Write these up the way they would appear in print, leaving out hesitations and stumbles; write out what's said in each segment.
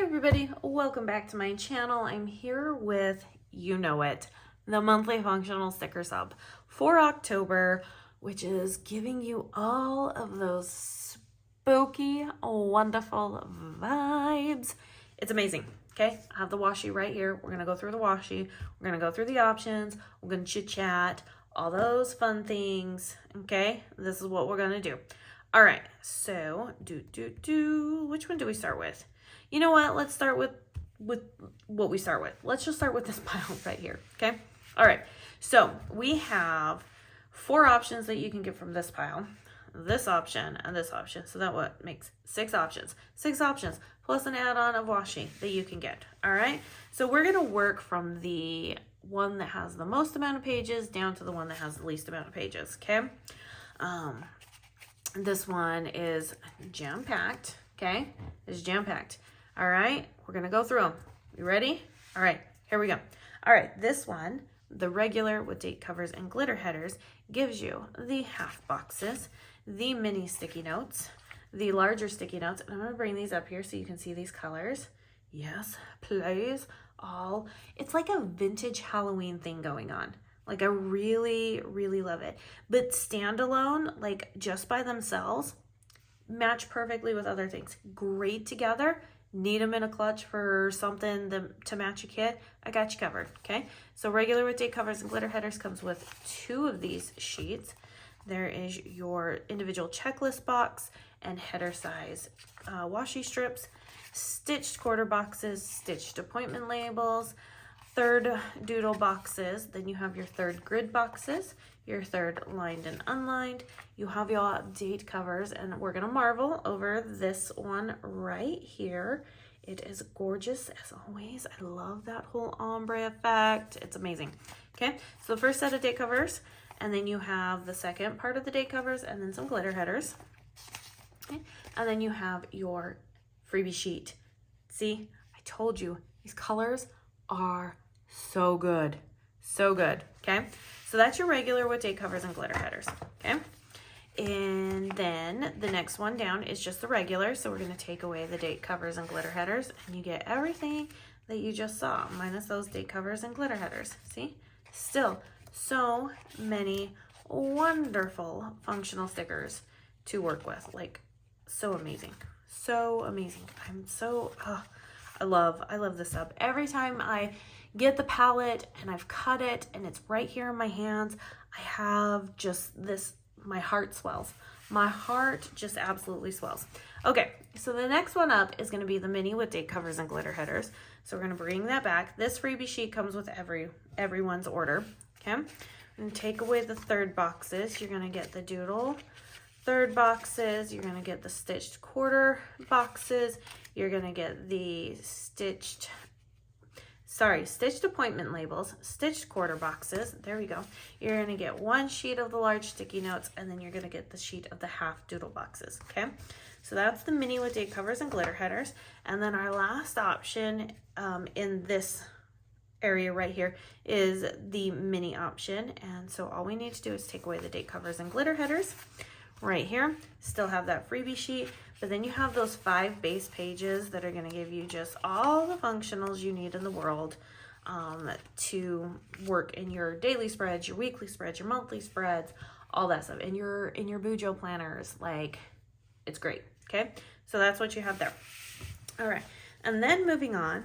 everybody, welcome back to my channel. I'm here with, you know it, the monthly functional sticker sub for October, which is giving you all of those spooky, wonderful vibes. It's amazing. Okay, I have the washi right here. We're gonna go through the washi. We're gonna go through the options. We're gonna chit chat, all those fun things. Okay, this is what we're gonna do. All right, so which one do we start with? You know what? Let's start with what we start with. Let's just start with this pile right here, okay? All right, so we have 4 options that you can get from this pile, this option, and this option. So that what makes 6 options. 6 options plus an add-on of washi that you can get, all right? So we're gonna work from the one that has the most amount of pages down to the one that has the least amount of pages, okay? This one is jam-packed, okay? It's jam-packed. All right, we're gonna go through them. You ready? All right, here we go. All right, this one, the regular with date covers and glitter headers, gives you the half boxes, the mini sticky notes, the larger sticky notes, and I'm gonna bring these up here so you can see these colors. Yes, please, all. It's like a vintage Halloween thing going on. Like I really, really love it. But standalone, like just by themselves, match perfectly with other things. Great together. Need them in a clutch for something to match a kit, I got you covered, okay? So regular with date covers and glitter headers comes with 2 of these sheets. There is your individual checklist box and header size washi strips, stitched quarter boxes, stitched appointment labels, 3rd doodle boxes, then you have your 3rd grid boxes, your 3rd lined and unlined. You have your date covers, and we're gonna marvel over this one right here. It is gorgeous as always. I love that whole ombre effect. It's amazing. Okay, so the first set of date covers, and then you have the second part of the date covers, and then some glitter headers. Okay, and then you have your freebie sheet. See, I told you, these colors are so good, so good. Okay, so that's your regular with date covers and glitter headers. Okay, and then the next one down is just the regular, so we're going to take away the date covers and glitter headers, and you get everything that you just saw minus those date covers and glitter headers. See, still so many wonderful functional stickers to work with. Like, so amazing, so amazing. I'm so I love this sub. Every time I get the palette and I've cut it and it's right here in my hands, I have just this, my heart swells. My heart just absolutely swells. Okay, so the next one up is going to be the mini with date covers and glitter headers. So we're going to bring that back. This freebie sheet comes with everyone's order. Okay, and take away the 3rd boxes. You're going to get the doodle 3rd boxes. You're going to get the stitched quarter boxes. You're going to get the stitched appointment labels, stitched quarter boxes. There we go. You're going to get 1 sheet of the large sticky notes, and then you're going to get the sheet of the half doodle boxes. Okay, so that's the mini with date covers and glitter headers. And then our last option in this area right here is the mini option. And so all we need to do is take away the date covers and glitter headers right here. Still have that freebie sheet, but then you have those 5 base pages that are going to give you just all the functionals you need in the world to work in your daily spreads, your weekly spreads, your monthly spreads, all that stuff, in your Bujo planners. Like, it's great. Okay, so that's what you have there. All right, and then moving on,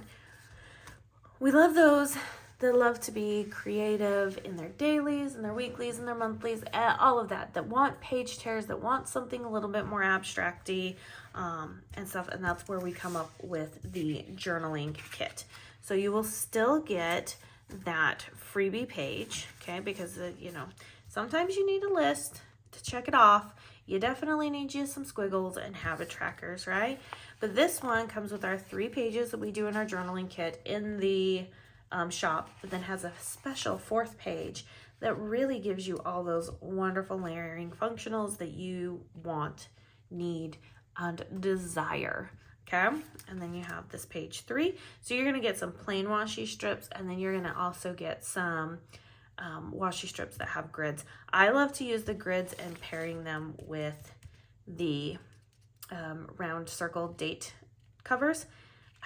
we love those that love to be creative in their dailies and their weeklies and their monthlies, all of that want page tears, that want something a little bit more abstract-y and stuff. And that's where we come up with the journaling kit. So you will still get that freebie page, okay? Because, you know, sometimes you need a list to check it off. You definitely need you some squiggles and habit trackers, right? But this one comes with our 3 pages that we do in our journaling kit in the shop, but then has a special 4th page that really gives you all those wonderful layering functionals that you want, need, and desire. Okay, and then you have this page 3. So you're going to get some plain washi strips, and then you're going to also get some washi strips that have grids. I love to use the grids and pairing them with the round circle date covers.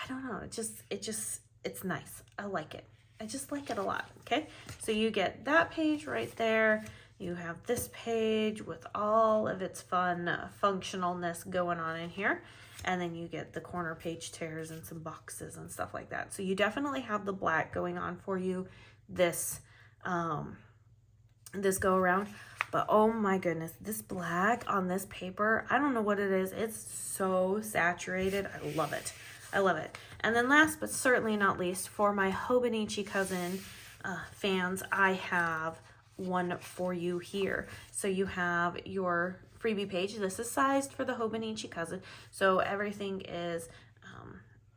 I don't know, it's nice. I like it. I just like it a lot, okay? So you get that page right there. You have this page with all of its fun functionalness going on in here. And then you get the corner page tears and some boxes and stuff like that. So you definitely have the black going on for you this this go around. But oh my goodness, this black on this paper, I don't know what it is. It's so saturated. I love it. I love it. And then last but certainly not least, for my Hobonichi Cousin fans, I have one for you here. So you have your freebie page. This is sized for the Hobonichi Cousin. So everything is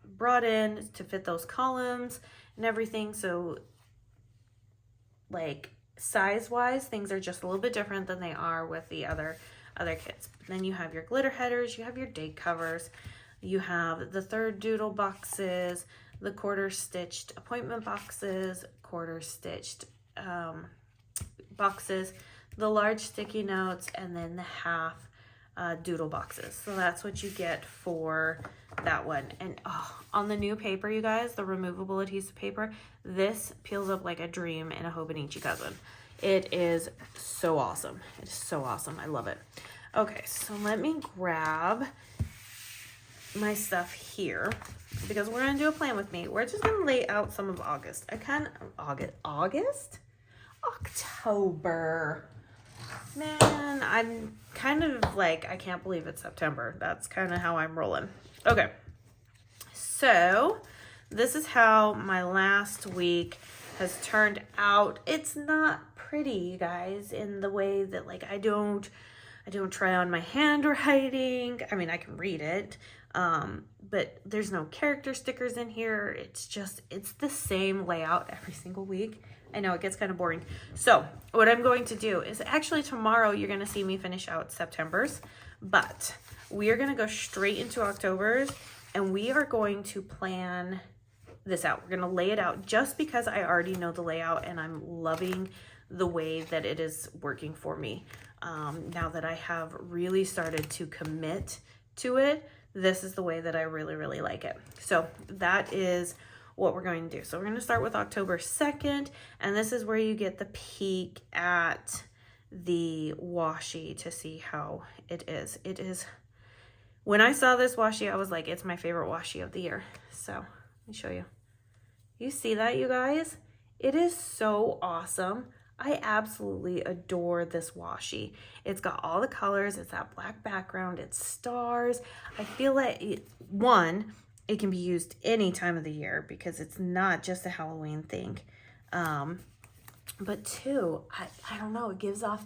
brought in to fit those columns and everything. So like size-wise, things are just a little bit different than they are with the other kits. Then you have your glitter headers, you have your date covers, you have the third doodle boxes, the quarter stitched appointment boxes, quarter stitched boxes, the large sticky notes, and then the half doodle boxes. So that's what you get for that one. And on the new paper, you guys, the removable adhesive paper, this peels up like a dream in a Hobonichi Cousin. It is so awesome. It is so awesome. I love it. Okay, so let me grab my stuff here because we're gonna do a plan with me. We're just gonna lay out some of August. October. Man, I'm kind of like, I can't believe it's September. That's kind of how I'm rolling. Okay, so this is how my last week has turned out. It's not pretty, you guys, in the way that like I don't try on my handwriting. I mean, I can read it, but there's no character stickers in here. It's the same layout every single week. I know it gets kind of boring. So what I'm going to do is actually tomorrow you're going to see me finish out September's, but we are going to go straight into October's and we are going to plan this out. We're going to lay it out just because I already know the layout and I'm loving the way that it is working for me. Now that I have really started to commit to it, this is the way that I really, really like it. So that is what we're going to do. So we're going to start with October 2nd, and this is where you get the peek at the washi to see how it is. It is, when I saw this washi, I was like, it's my favorite washi of the year. So let me show you. You see that, you guys? It is so awesome. I absolutely adore this washi. It's got all the colors. It's that black background. It's stars. I feel like it can be used any time of the year because it's not just a Halloween thing. But two, I don't know, it gives off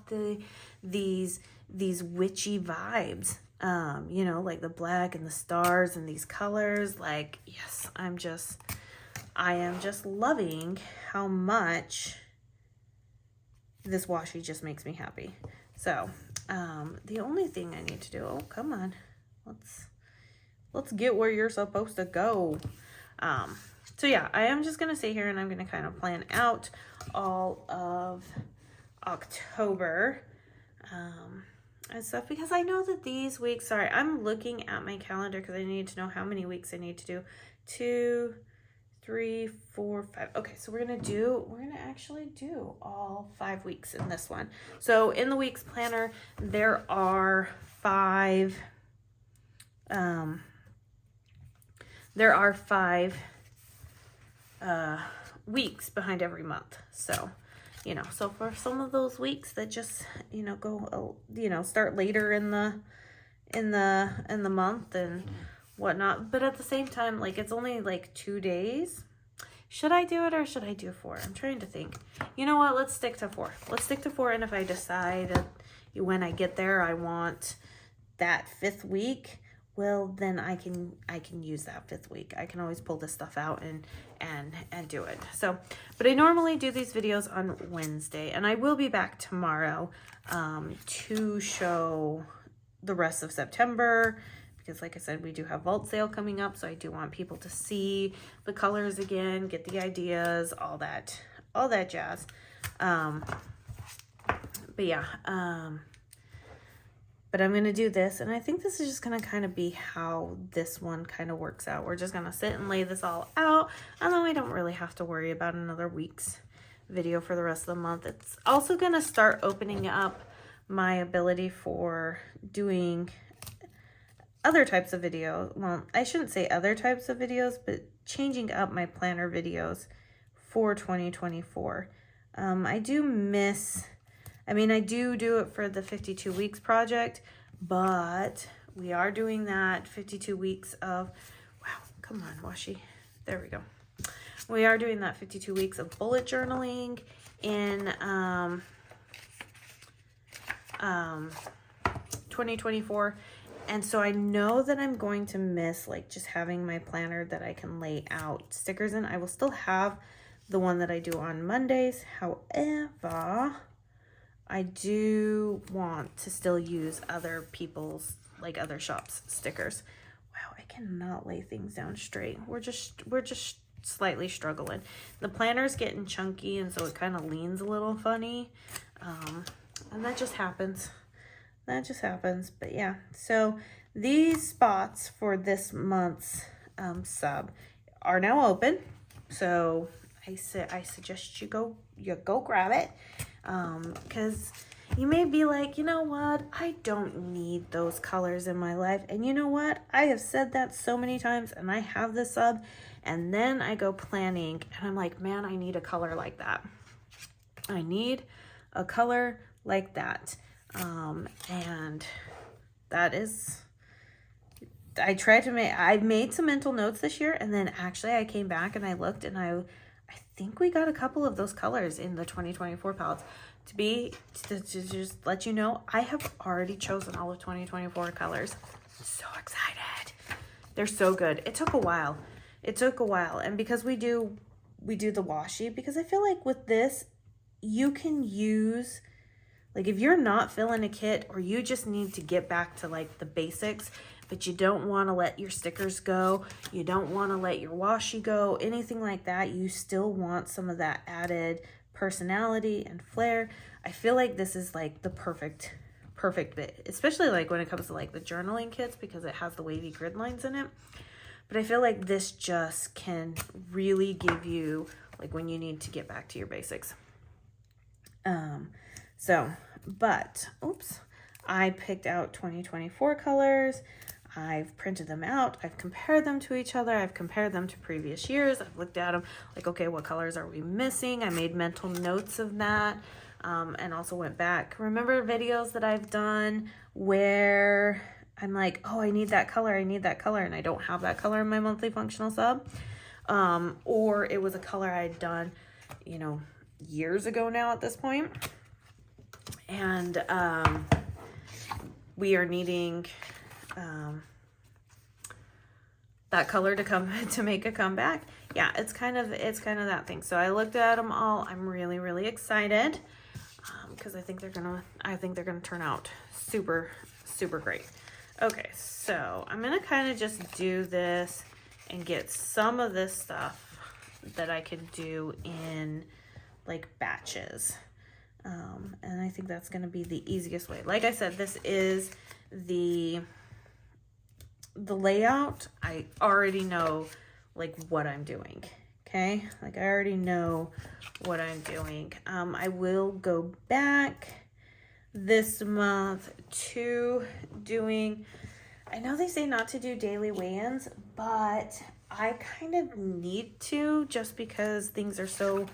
these witchy vibes. You know, like the black and the stars and these colors. Like, yes, I am just loving how much this washi just makes me happy. So, the only thing I need to do, oh, come on, let's get where you're supposed to go. So yeah, I am just gonna sit here and I'm gonna kind of plan out all of October and stuff because I know that these weeks, sorry, I'm looking at my calendar because I need to know how many weeks I need to do. 2, 3, 4, 5. Okay, so we're gonna actually do all 5 weeks in this one. So in the weeks planner, there are 5 weeks behind every month. So, you know, so for some of those weeks that just, you know, go, you know, start later in the month and whatnot, but at the same time, like, it's only like 2 days. Should I do it or should I do 4? I'm trying to think. You know what? Let's stick to 4. Let's stick to 4. And if I decide when I get there, I want that 5th week, well, then I can use that 5th week. I can always pull this stuff out and do it. So, but I normally do these videos on Wednesday, and I will be back tomorrow to show the rest of September, because like I said, we do have vault sale coming up, so I do want people to see the colors again, get the ideas, all that jazz. But yeah, But I'm going to do this, and I think this is just going to kind of be how this one kind of works out. We're just going to sit and lay this all out, and then we don't really have to worry about another week's video for the rest of the month. It's also going to start opening up my ability for doing other types of videos. Well, I shouldn't say other types of videos, but changing up my planner videos for 2024. I do miss... I mean, I do it for the 52 weeks project, but we are doing that 52 weeks of, wow, come on, washi. There we go. We are doing that 52 weeks of bullet journaling in 2024. And so I know that I'm going to miss like just having my planner that I can lay out stickers in. I will still have the one that I do on Mondays. However, I do want to still use other people's, like other shops' stickers. Wow, I cannot lay things down straight. We're just slightly struggling. The planner's getting chunky, and so it kind of leans a little funny. And that just happens. That just happens. But yeah, so these spots for this month's sub are now open. So I suggest you go grab it. Because you may be like, you know what, I don't need those colors in my life. And you know what, I have said that so many times, and I have this sub, and then I go planning, and I'm like, man, I need a color like that. I need a color like that. And that is, I made some mental notes this year, and then actually I came back and I looked, and I think we got a couple of those colors in the 2024 palettes. To just let you know, I have already chosen all of 2024 colors. I'm so excited. They're so good. It took a while. And because we do the washi, because I feel like with this, you can use, like if you're not filling a kit, or you just need to get back to like the basics, but you don't want to let your stickers go, you don't want to let your washi go, anything like that, you still want some of that added personality and flair. I feel like this is like the perfect bit, especially like when it comes to like the journaling kits, because it has the wavy grid lines in it. But I feel like this just can really give you like when you need to get back to your basics. I picked out 2024 colors. I've printed them out. I've compared them to each other. I've compared them to previous years. I've looked at them like, okay, what colors are we missing? I made mental notes of that, and also went back. Remember videos that I've done where I'm like, oh, I need that color, and I don't have that color in my monthly functional sub. Or it was a color I'd done, you know, years ago now at this point. And we are needing that color to make a comeback. Yeah, it's kind of that thing. So I looked at them all. I'm really excited because I think they're gonna turn out super great. Okay, so I'm gonna kind of just do this and get some of this stuff that I can do in like batches. And I think that's gonna be the easiest way. Like I said, this is the layout. I already know like what I'm doing. Okay, like I already know what I'm doing. I will go back this month to doing, I know they say not to do daily weigh-ins, but I kind of need to, just because things are so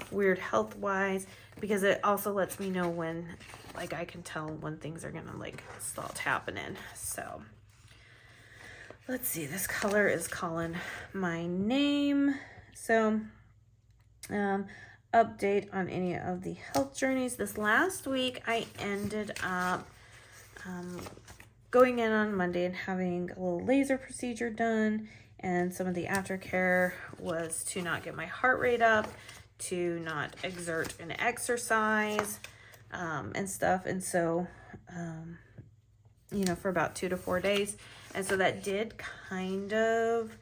weird health-wise, because it also lets me know when, like I can tell when things are gonna like start happening. So let's see, this color is calling my name. So update on any of the health journeys. This last week I ended up going in on Monday and having a little laser procedure done, and some of the aftercare was to not get my heart rate up, to not exert an exercise and stuff. And so you know, for about 2 to 4 days. And so that did kind of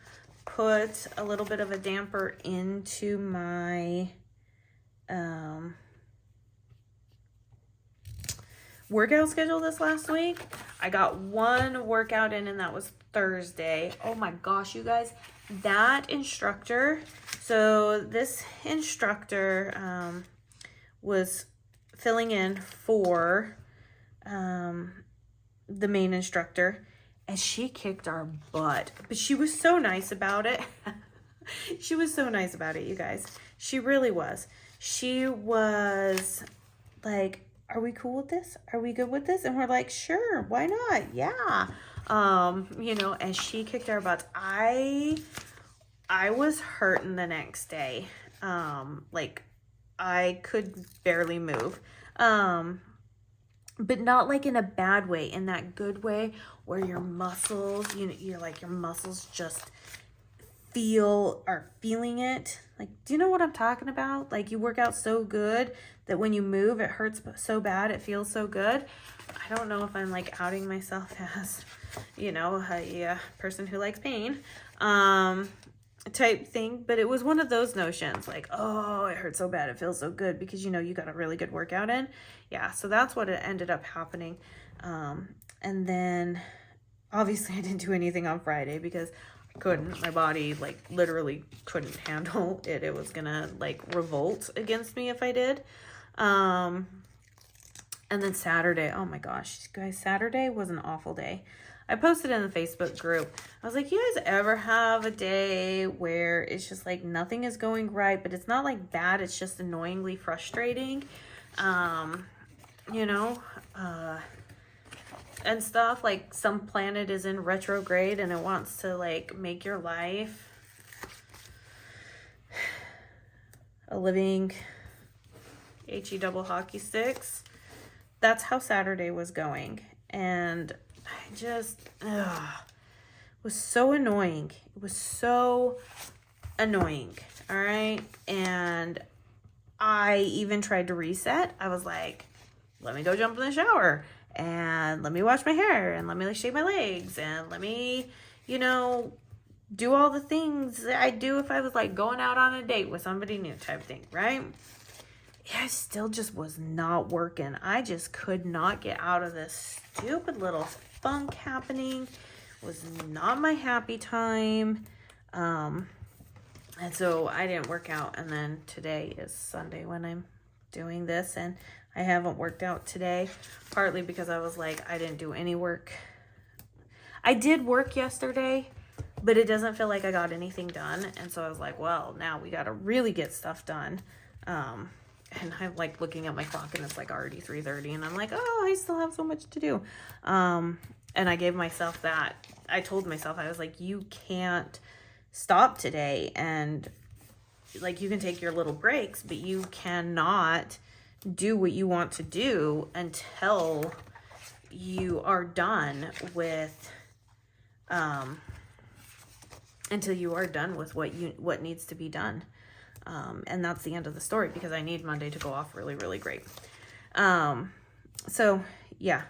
put a little bit of a damper into my workout schedule this last week. I got one workout in, and that was Thursday. Oh my gosh, you guys, that instructor. So this instructor was filling in for the main instructor, and she kicked our butt, but she was so nice about it. She was so nice about it, you guys. She really was. She was like, are we cool with this? Are we good with this? And we're like, sure, why not? Yeah. You know, and she kicked our butts. I was hurting the next day. Like I could barely move. But not like in a bad way, in that good way where your muscles, you're like, your muscles just are feeling it. Like, do you know what I'm talking about? Like, you work out so good that when you move, it hurts so bad, it feels so good. I don't know if I'm like outing myself as, a person who likes pain, type thing, but it was one of those notions, like, oh, it hurts so bad, it feels so good, because you got a really good workout in. Yeah, so that's what it ended up happening. And then obviously I didn't do anything on Friday because I couldn't. My body like literally couldn't handle it. It was gonna like revolt against me if I did. And then Saturday, oh my gosh, guys, Saturday was an awful day. I posted in the Facebook group. I was like, you guys ever have a day where it's just like nothing is going right, but it's not like bad, it's just annoyingly frustrating, and stuff, like some planet is in retrograde and it wants to like make your life a living HE double hockey sticks. That's how Saturday was going. And I just, was so annoying. It was so annoying. All right. And I even tried to reset. I was like, let me go jump in the shower and let me wash my hair and let me like shave my legs and let me, do all the things that I do if I was like going out on a date with somebody new type thing. Right. Yeah, it still just was not working. I just could not get out of this stupid little funk happening. It was not my happy time. And so I didn't work out. And then today is Sunday when I'm doing this. And I haven't worked out today, partly because I was like, I didn't do any work. I did work yesterday, but it doesn't feel like I got anything done. And so I was like, well, now we got to really get stuff done. And I'm like looking at my clock and it's like already 3:30 and I'm like, oh, I still have so much to do. And I gave myself that. I told myself, I was like, you can't stop today. And like, you can take your little breaks, but you cannot do what you want to do until you are done with, what needs to be done. And that's the end of the story because I need Monday to go off really, really great. So yeah,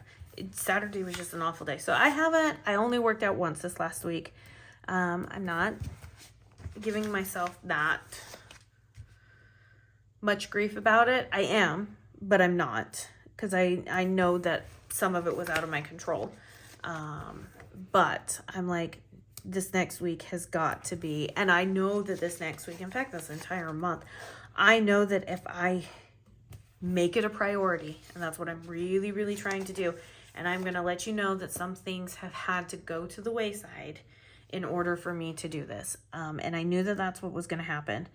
Saturday was just an awful day. So I only worked out once this last week. I'm not giving myself that much grief about it. I am, but I'm not, because I know that some of it was out of my control. But I'm like, this next week has got to be, and I know that this next week, in fact, this entire month, I know that if I make it a priority, and that's what I'm really, really trying to do, and I'm going to let you know that some things have had to go to the wayside in order for me to do this. And I knew that that's what was going to happen.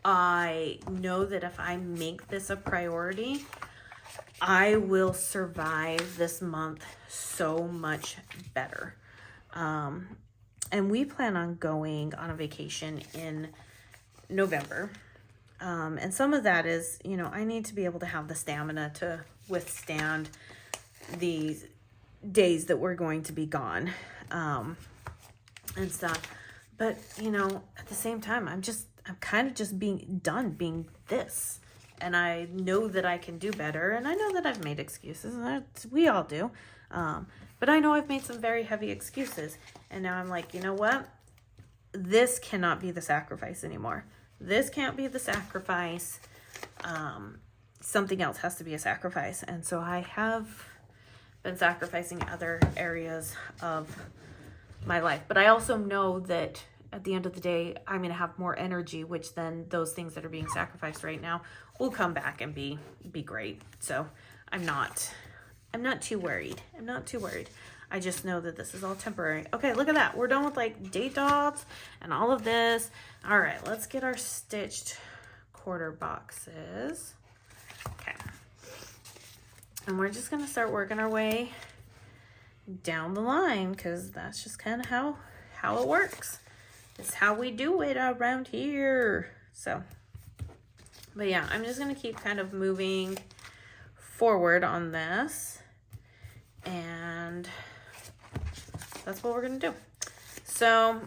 I know that if I make this a priority, I will survive this month so much better. And we plan on going on a vacation in November. And some of that is, I need to be able to have the stamina to withstand these days that we're going to be gone, and stuff. But, at the same time, I'm kind of just being this. And I know that I can do better. And I know that I've made excuses. And we all do. But I know I've made some very heavy excuses. And now I'm like, you know what? This cannot be the sacrifice anymore. This can't be the sacrifice. something else has to be a sacrifice. And so I have been sacrificing other areas of my life. But I also know that at the end of the day, I'm going to have more energy, which then those things that are being sacrificed right now will come back and be great. So I'm not too worried. I'm not too worried. I just know that this is all temporary. Okay, look at that. We're done with like date dots and all of this. All right, let's get our stitched quarter boxes. Okay. And we're just going to start working our way down the line, because that's just kind of how it works. It's how we do it around here. So, but yeah, I'm just going to keep kind of moving forward on this, and that's what we're going to do. So,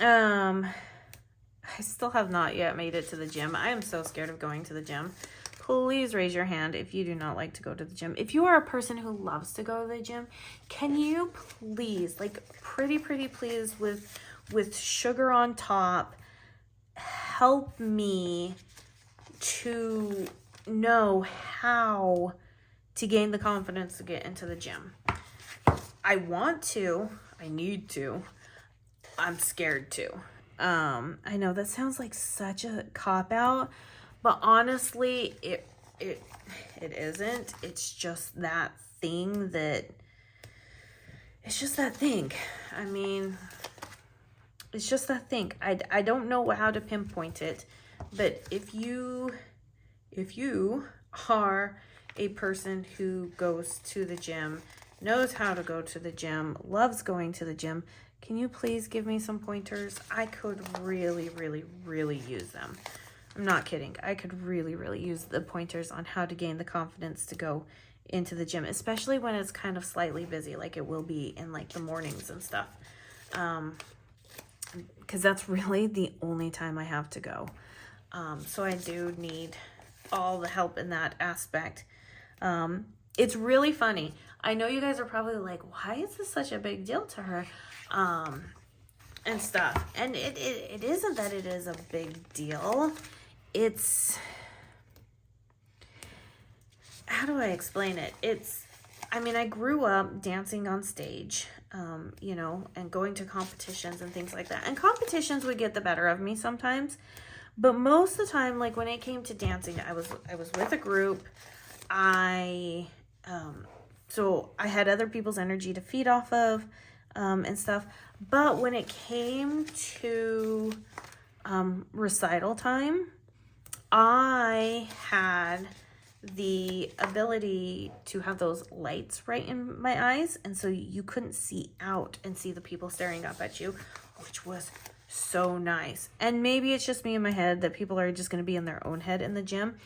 I still have not yet made it to the gym. I am so scared of going to the gym. Please raise your hand if you do not like to go to the gym. If you are a person who loves to go to the gym, can you please, like pretty please with sugar on top, help me to know how to gain the confidence to get into the gym? I want to, I need to, I'm scared to. I know that sounds like such a cop-out, but honestly, it isn't. It's just that thing that, it's just that thing. I mean, it's just that thing. I don't know how to pinpoint it, but if you are a person who goes to the gym, knows how to go to the gym, loves going to the gym, can you please give me some pointers? I could really use them. I'm not kidding. I could really use the pointers on how to gain the confidence to go into the gym, especially when it's kind of slightly busy, like it will be in like the mornings and stuff. Because that's really the only time I have to go. So I do need all the help in that aspect. It's really funny. I know you guys are probably like, why is this such a big deal to her? And stuff. And it isn't that it is a big deal. It's, how do I explain it? I mean, I grew up dancing on stage, you know, and going to competitions and things like that. And competitions would get the better of me sometimes. But most of the time, like when it came to dancing, I was with a group. So I had other people's energy to feed off of, and stuff. But when it came to recital time, I had the ability to have those lights right in my eyes, and so you couldn't see out and see the people staring up at you, which was so nice. And maybe it's just me in my head that people are just going to be in their own head in the gym.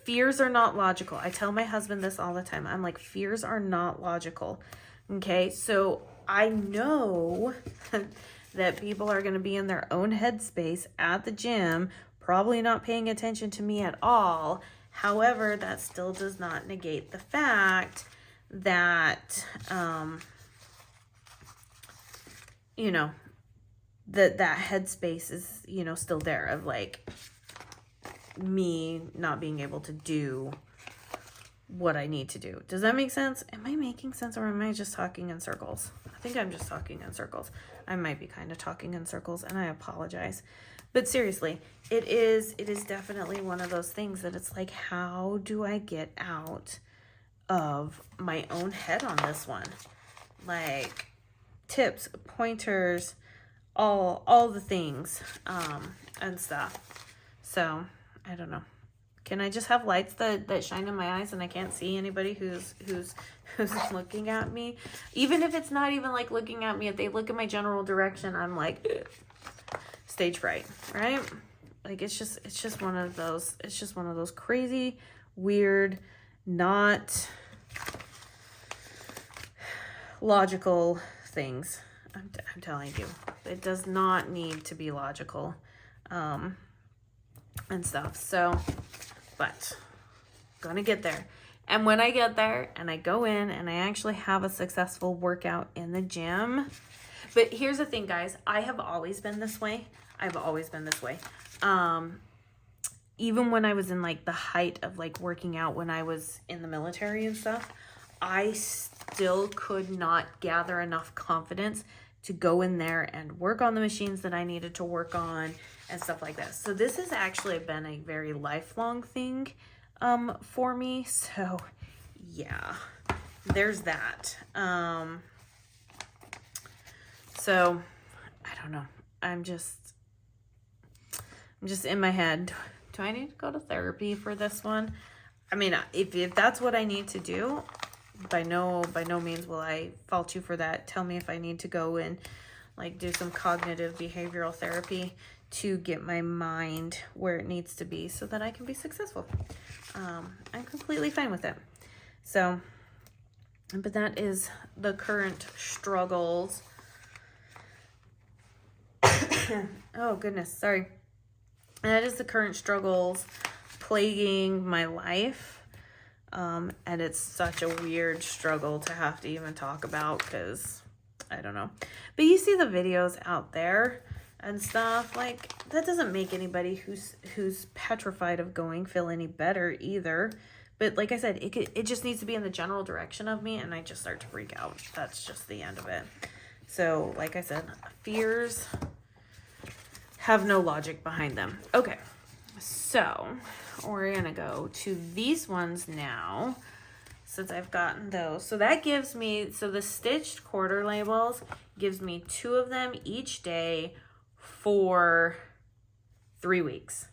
Fears are not logical. I tell my husband this all the time. I'm like, fears are not logical. Okay, so I know that people are going to be in their own headspace at the gym, probably not paying attention to me at all. However, that still does not negate the fact that, you know, that headspace is, you know, still there of like me not being able to do what I need to do. Does that make sense? Am I making sense, or am I just talking in circles? I think I'm just talking in circles. I might be kind of talking in circles, and I apologize. But seriously, it is definitely one of those things that it's like, how do I get out of my own head on this one? Like tips, pointers, all the things, and stuff. So I don't know. Can I just have lights that shine in my eyes and I can't see anybody who's looking at me? Even if it's not even like looking at me, if they look in my general direction, I'm like, ugh. Stage fright, right? Like it's just one of those crazy, weird, not logical things. I'm telling you, it does not need to be logical, and stuff. So, but gonna get there. And when I get there and I go in and I actually have a successful workout in the gym. But here's the thing, guys. I have always been this way. I've always been this way. even when I was in like the height of like working out when I was in the military and stuff, I still could not gather enough confidence to go in there and work on the machines that I needed to work on and stuff like that. So this has actually been a very lifelong thing for me. So yeah, there's that. So I don't know. I'm just in my head. Do I need to go to therapy for this one? I mean, if that's what I need to do, by no means will I fault you for that. Tell me if I need to go and like do some cognitive behavioral therapy to get my mind where it needs to be so that I can be successful. I'm completely fine with it. So, but that is the current struggles. Oh goodness, sorry. That is the current struggles plaguing my life. And it's such a weird struggle to have to even talk about because I don't know. But you see the videos out there and stuff, like that doesn't make anybody who's petrified of going feel any better either. But like I said, it just needs to be in the general direction of me and I just start to freak out. That's just the end of it. So like I said, fears have no logic behind them. Okay, so we're gonna go to these ones now since I've gotten those. So that gives me, so the stitched quarter labels gives me 2 of them each day for 3 weeks.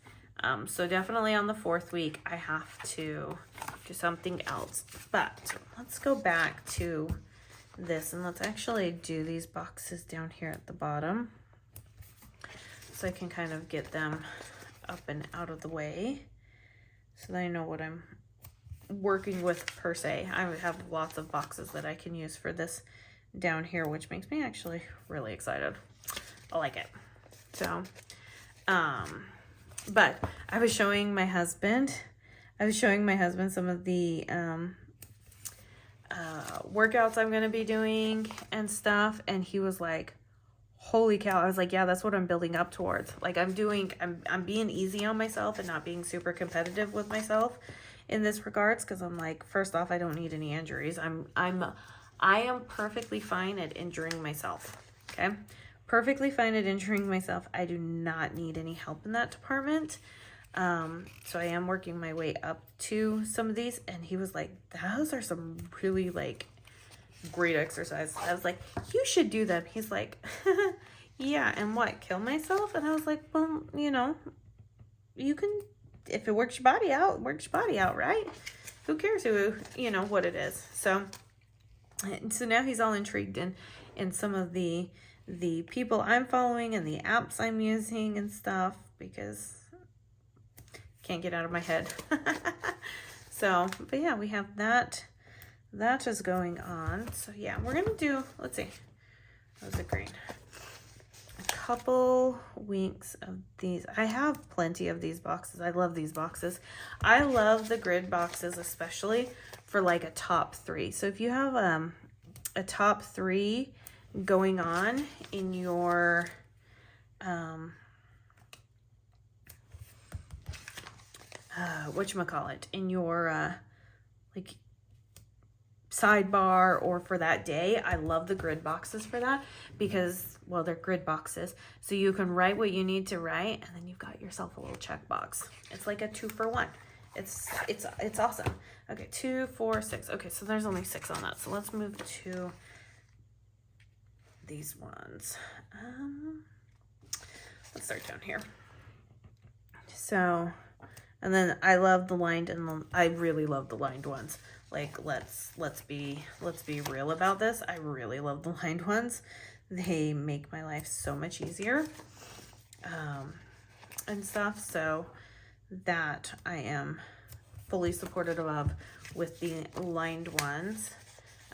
So definitely on the 4th week, I have to do something else. But let's go back to this and let's actually do these boxes down here at the bottom so I can kind of get them up and out of the way so that I know what I'm working with per se. I have lots of boxes that I can use for this down here, which makes me actually really excited. I like it. So, but I was showing my husband some of the workouts I'm going to be doing and stuff. And he was like, holy cow. I was like, yeah, that's what I'm building up towards. Like I'm being easy on myself and not being super competitive with myself in this regards. Cause I'm like, first off, I don't need any injuries. I am perfectly fine at injuring myself. Okay. Perfectly fine at injuring myself. I do not need any help in that department. So I am working my way up to some of these. And he was like, those are some really like great exercise. I was like, you should do them. He's like, yeah, and what, kill myself? And I was like, well, you know, you can, if it works your body out, it works your body out, right? Who cares who, you know, what it is. So now he's all intrigued in some of the people I'm following and the apps I'm using and stuff because can't get out of my head. So, but yeah, we have that is going on. So yeah, we're gonna do, let's see, that was a green, a couple weeks of these. I have plenty of these boxes. I love these boxes. I love the grid boxes, especially for like a top 3. So if you have a top 3 going on in your whatchamacallit, in your like sidebar or for that day, I love the grid boxes for that because, well, they're grid boxes. So you can write what you need to write and then you've got yourself a little checkbox. It's like a 2-for-1. It's awesome. Okay, 2, 4, 6. Okay, so there's only 6 on that. So let's move to these ones. Let's start down here. So, and then I love the lined and I really love the lined ones. Like, let's be real about this. I really love the lined ones. They make my life so much easier and stuff. So that I am fully supportive of with the lined ones.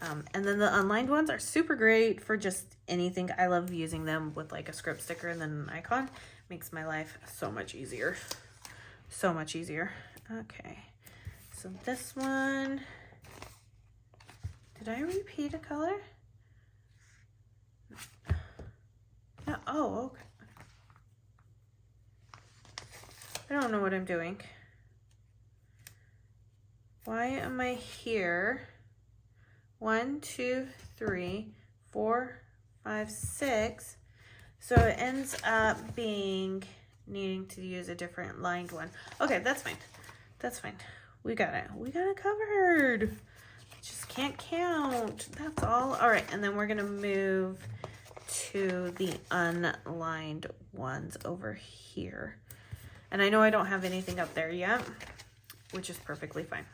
And then the unlined ones are super great for just anything. I love using them with like a script sticker and then an icon. Makes my life so much easier. So much easier. Okay. So this one, did I repeat a color? No. Oh, okay. I don't know what I'm doing. Why am I here? 1, 2, 3, 4, 5, 6. So it ends up being needing to use a different lined one. Okay, that's fine. That's fine. We got it. We got it covered. Just can't count. That's all. All right, and then we're gonna move to the unlined ones over here. And I know I don't have anything up there yet, which is perfectly fine.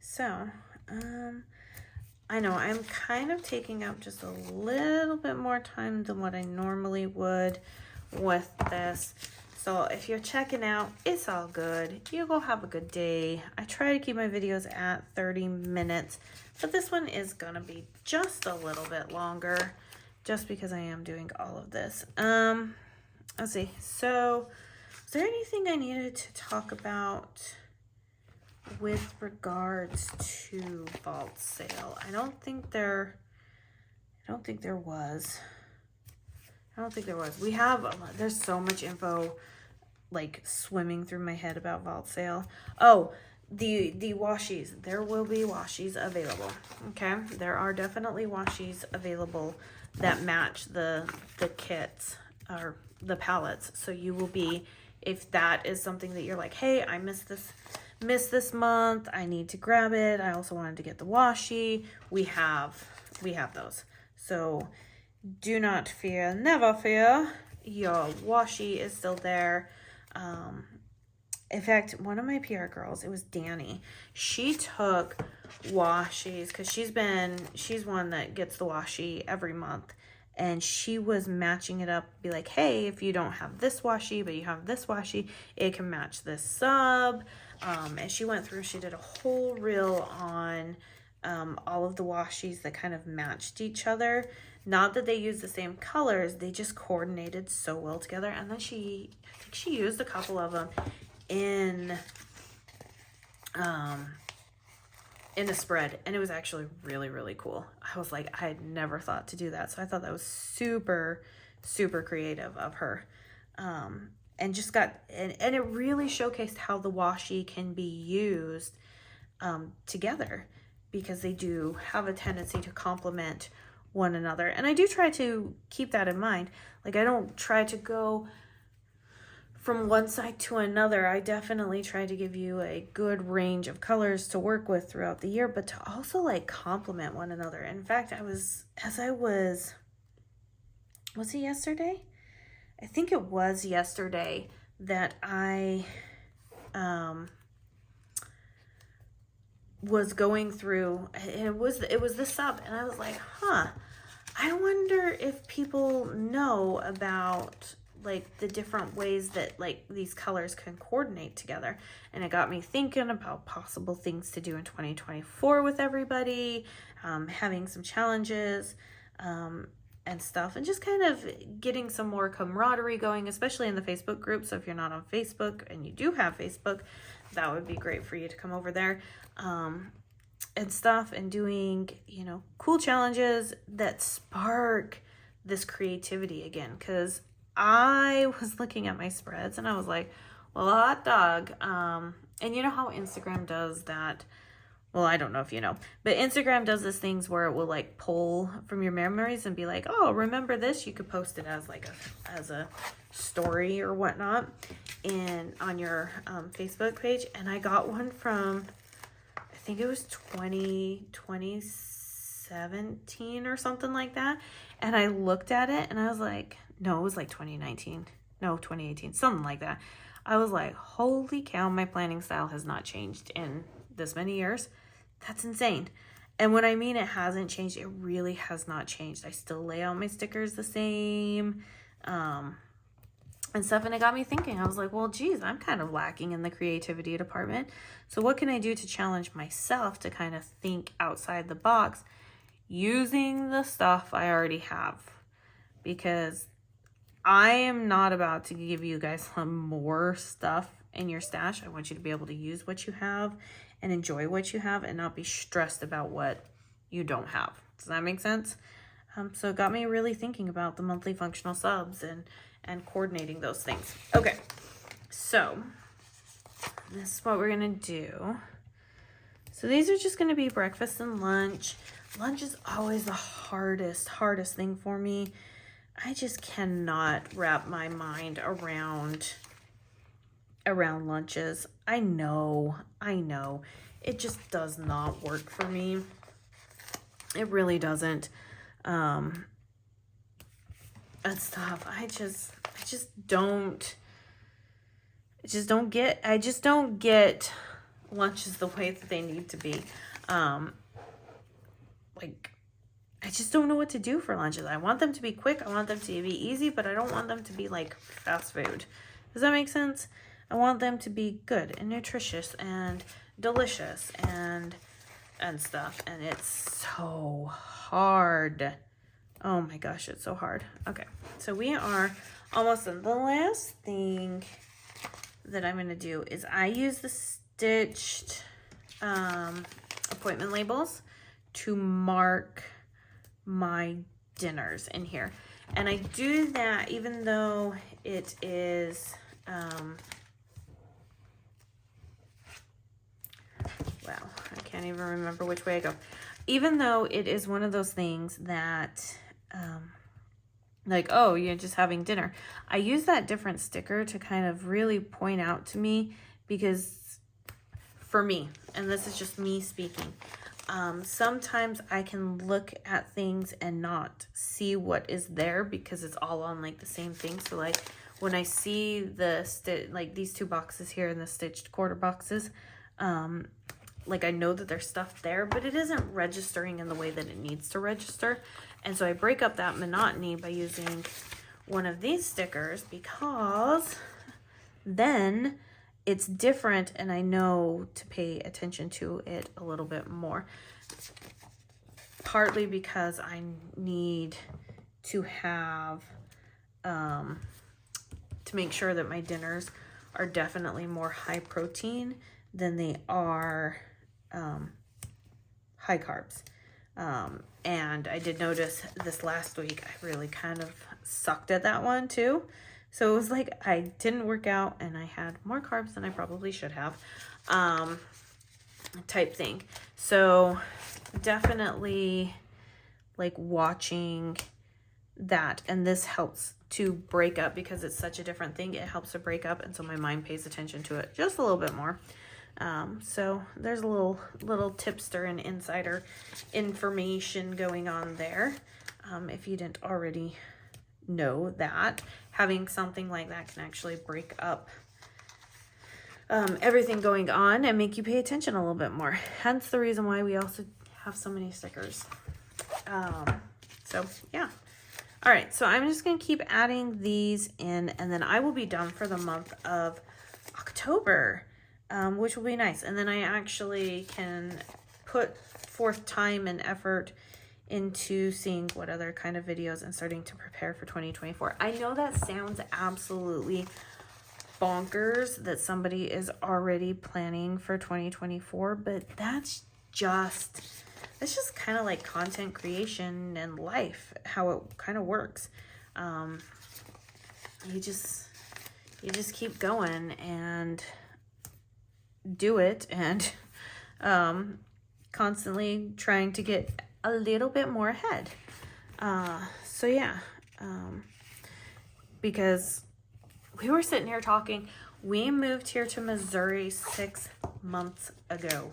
So, I know I'm kind of taking up just a little bit more time than what I normally would with this. So if you're checking out, it's all good. You go have a good day. I try to keep my videos at 30 minutes, but this one is gonna be just a little bit longer just because I am doing all of this. Let's see. So is there anything I needed to talk about with regards to vault sale? I don't think there was. We have, there's so much info like swimming through my head about vault sale. Oh, the washies. There will be washies available. Okay, there are definitely washies available that match the kits or the palettes. So you will be, if that is something that you're like, hey, I missed this month, I need to grab it. I also wanted to get the washi. We have those. So do not fear, never fear. Your washi is still there. In fact, one of my PR girls, it was Danny, she took washies because she's one that gets the washi every month, and she was matching it up, be like, hey, if you don't have this washi but you have this washi, it can match this sub. And she went through, she did a whole reel on all of the washis that kind of matched each other. Not that they used the same colors, they just coordinated so well together. And then I think she used a couple of them in a spread, and it was actually really, really cool. I was like, I had never thought to do that. So I thought that was super, super creative of her. And just got, and it really showcased how the washi can be used together, because they do have a tendency to complement one another. And I do try to keep that in mind. Like, I don't try to go from one side to another. I definitely try to give you a good range of colors to work with throughout the year, but to also like complement one another. In fact, was it yesterday? I think it was yesterday that I was going through, it was the sub, and I was like, I wonder if people know about like the different ways that like these colors can coordinate together. And it got me thinking about possible things to do in 2024 with everybody, having some challenges and stuff, and just kind of getting some more camaraderie going, especially in the Facebook group. So if you're not on Facebook and you do have Facebook, that would be great for you to come over there and stuff, and doing, you know, cool challenges that spark this creativity again. Because I was looking at my spreads and I was like, well, hot dog. And you know how Instagram does that? Well, I don't know if you know, but Instagram does this things where it will like pull from your memories and be like, oh, remember this? You could post it as like as a story or whatnot on your Facebook page. And I got one from, I think it was 2017 or something like that. And I looked at it and I was like, no, it was like 2019. No, 2018, something like that. I was like, holy cow, my planning style has not changed in this many years. That's insane. And when I mean it hasn't changed, it really has not changed. I still lay out my stickers the same and stuff. And it got me thinking. I was like, well, geez, I'm kind of lacking in the creativity department. So what can I do to challenge myself to kind of think outside the box using the stuff I already have? Because I am not about to give you guys some more stuff in your stash. I want you to be able to use what you have and enjoy what you have and not be stressed about what you don't have. Does that make sense? So it got me really thinking about the monthly functional subs and coordinating those things. Okay, So this is what we're gonna do. So these are just gonna be breakfast and lunch. Lunch is always the hardest thing for me. I just cannot wrap my mind around lunches. I know. It just does not work for me. It really doesn't. And stuff. I just don't get lunches the way that they need to be. Like, I just don't know what to do for lunches. I want them to be quick. I want them to be easy, but I don't want them to be like fast food. Does that make sense? I want them to be good and nutritious and delicious and stuff. And it's so hard. Oh my gosh, it's so hard. Okay, so we are almost done. The last thing that I'm going to do is I use the stitched appointment labels to mark my dinners in here. And I do that even though it is, wow, I can't even remember which way I go. Even though it is one of those things that, like, oh, you're just having dinner. I use that different sticker to kind of really point out to me, because for me, and this is just me speaking, sometimes I can look at things and not see what is there because it's all on like the same thing. So like when I see the like these two boxes here and the stitched quarter boxes, like I know that there's stuff there, but it isn't registering in the way that it needs to register. And so I break up that monotony by using one of these stickers, because then it's different and I know to pay attention to it a little bit more. Partly because I need to have, to make sure that my dinners are definitely more high protein than they are high carbs. And I did notice this last week, I really kind of sucked at that one too. So it was like I didn't work out and I had more carbs than I probably should have, type thing. So definitely like watching that, and this helps to break up because it's such a different thing. It helps to break up, and so my mind pays attention to it just a little bit more. So there's a little tipster and insider information going on there. If you didn't already know that, having something like that can actually break up everything going on and make you pay attention a little bit more. Hence the reason why we also have so many stickers. So yeah. All right, so I'm just going to keep adding these in, and then I will be done for the month of October, which will be nice. And then I actually can put forth time and effort into seeing what other kind of videos and starting to prepare for 2024. I know that sounds absolutely bonkers that somebody is already planning for 2024, but that's just kind of like content creation and life, how it kind of works. You just keep going and do it, and constantly trying to get a little bit more ahead. So yeah, because we were sitting here talking, we moved here to Missouri 6 months ago.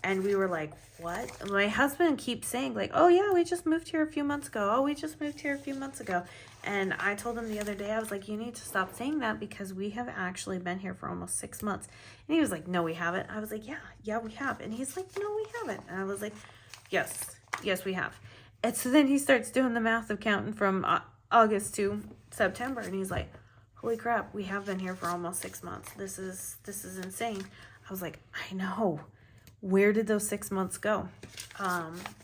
And we were like, what? My husband keeps saying like, oh yeah, we just moved here a few months ago. Oh, we just moved here a few months ago. And I told him the other day, I was like, you need to stop saying that, because we have actually been here for almost 6 months. And he was like, no, we haven't. I was like, yeah, we have. And he's like, no, we haven't. And I was like, yes, we have. And so then he starts doing the math of counting from August to September. And he's like, holy crap, we have been here for almost 6 months. This is insane. I was like, I know. Where did those 6 months go?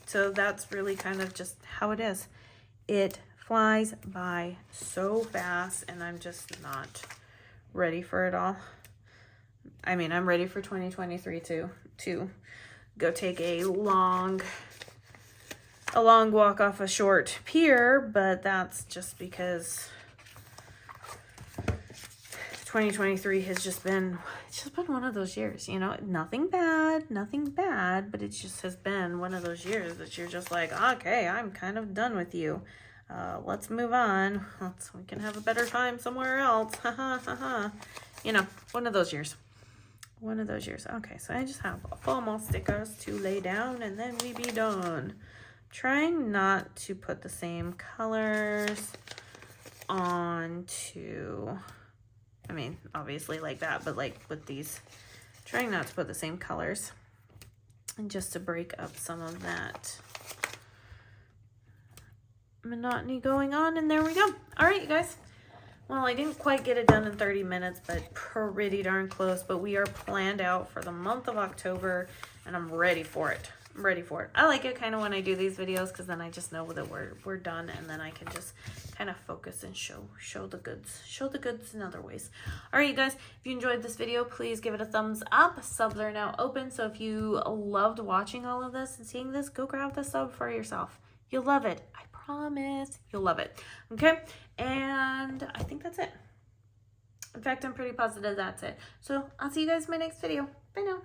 So that's really kind of just how it is. It flies by so fast, and I'm just not ready for it all. I mean, I'm ready for 2023 to go take a long walk off a short pier, but that's just because 2023 has just been, it's just been one of those years, you know, nothing bad, but it just has been one of those years that you're just like, okay, I'm kind of done with you. Let's move on. We can have a better time somewhere else. You know, one of those years. Okay, so I just have 4 more stickers to lay down and then we be done. Trying not to put the same colors onto, I mean, obviously like that, but like with these, trying not to put the same colors and just to break up some of that monotony going on. And there we go. All right, you guys. Well, I didn't quite get it done in 30 minutes, but pretty darn close. But we are planned out for the month of October, and I'm ready for it. I like it kind of when I do these videos because then I just know that we're done, and then I can just kind of focus and show the goods in other ways. All right, you guys, if you enjoyed this video, please give it a thumbs up. Subs are now open, so if you loved watching all of this and seeing this, go grab the sub for yourself. You'll love it. I promise you'll love it. Okay, and I think that's it. In fact, I'm pretty positive that's it. So I'll see you guys in my next video. Bye now.